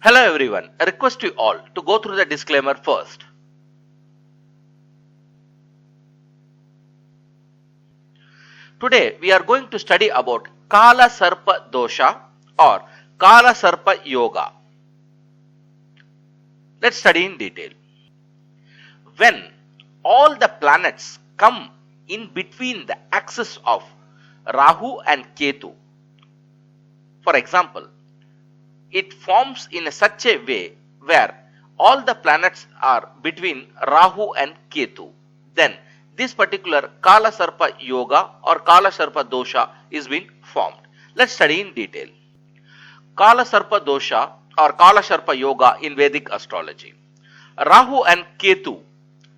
Hello everyone, I request you all to go through the disclaimer first. Today we are going to study about Kala Sarpa Dosha or Kala Sarpa Yoga. Let's study in detail. When all the planets come in between the axis of Rahu and Ketu, for example, it forms in such a way where all the planets are between Rahu and Ketu, then this particular Kala Sarpa Yoga or Kala Sarpa Dosha is being formed. Let's study in detail. Kala Sarpa Dosha or Kala Sarpa Yoga in Vedic astrology. Rahu and Ketu,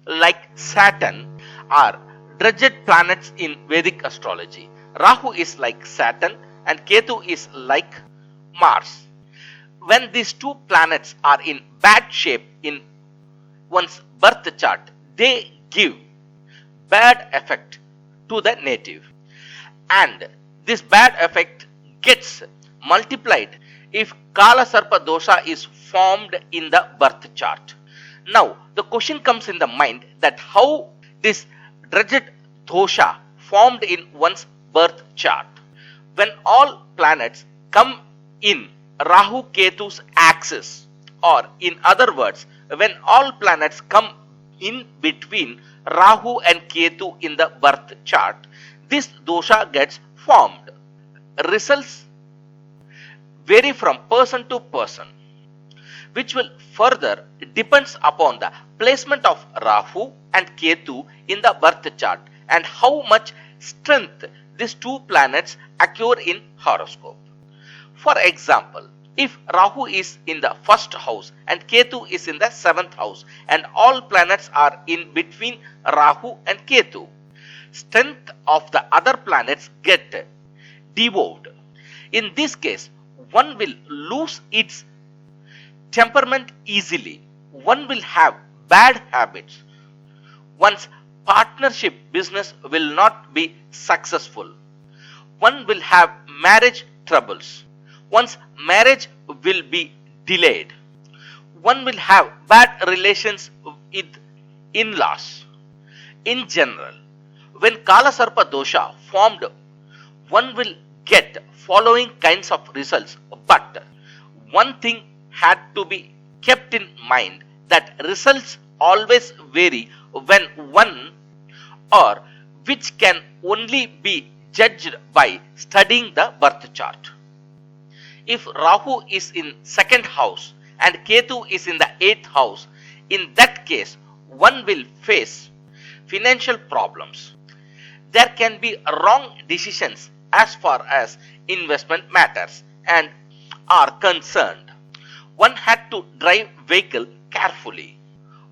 like Saturn, are dreaded planets in Vedic astrology. Rahu is like Saturn and Ketu is like Mars. When these two planets are in bad shape in one's birth chart, they give bad effect to the native, and this bad effect gets multiplied if Kala Sarpa Dosha is formed in the birth chart. Now the question comes in the mind that how this dreaded dosha formed in one's birth chart. When all planets come in Rahu Ketu's axis, or in other words, when all planets come in between Rahu and Ketu in the birth chart, this dosha gets formed. Results vary from person to person, which will further depends upon the placement of Rahu and Ketu in the birth chart and how much strength these two planets occur in horoscope. For example, if Rahu is in the first house and Ketu is in the seventh house and all planets are in between Rahu and Ketu, strength of the other planets get devolved. In this case, one will lose its temperament easily. One will have bad habits. One's partnership business will not be successful. One will have marriage troubles. One's marriage will be delayed. One will have bad relations with in-laws. In general, when Kala Sarpa Dosha formed, one will get following kinds of results, but one thing had to be kept in mind that results always vary when one or which can only be judged by studying the birth chart. If Rahu is in second house and Ketu is in the 8th house, in that case one will face financial problems. There can be wrong decisions as far as investment matters and are concerned. One had to drive vehicle carefully.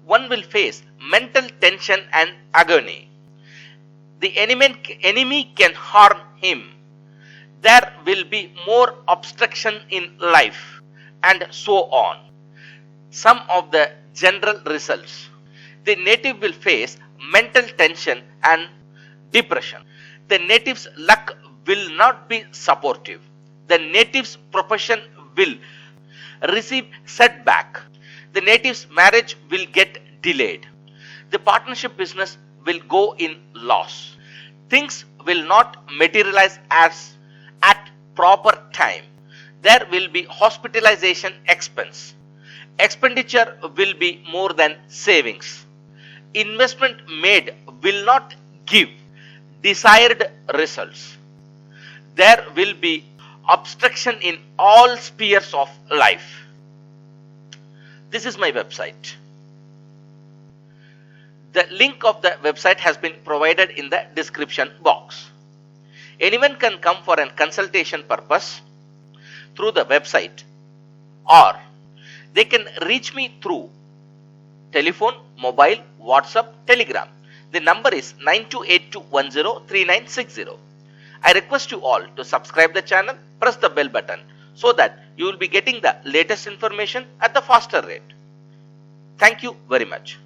One will face mental tension and agony. The enemy can harm him. There will be more obstruction in life, and so on. Some of the general results. The native will face mental tension and depression. The native's luck will not be supportive. The native's profession will receive setback. The native's marriage will get delayed. The partnership business will go in loss. Things will not materialize as at proper time. There will be hospitalization expense. Expenditure will be more than savings. Investment made will not give desired results. There will be obstruction in all spheres of life. This is my website. The link of the website has been provided in the description box. Anyone can come for a consultation purpose through the website, or they can reach me through telephone, mobile, WhatsApp, Telegram. The number is 9282103960. I request you all to subscribe the channel, press the bell button so that you will be getting the latest information at the faster rate. Thank you very much.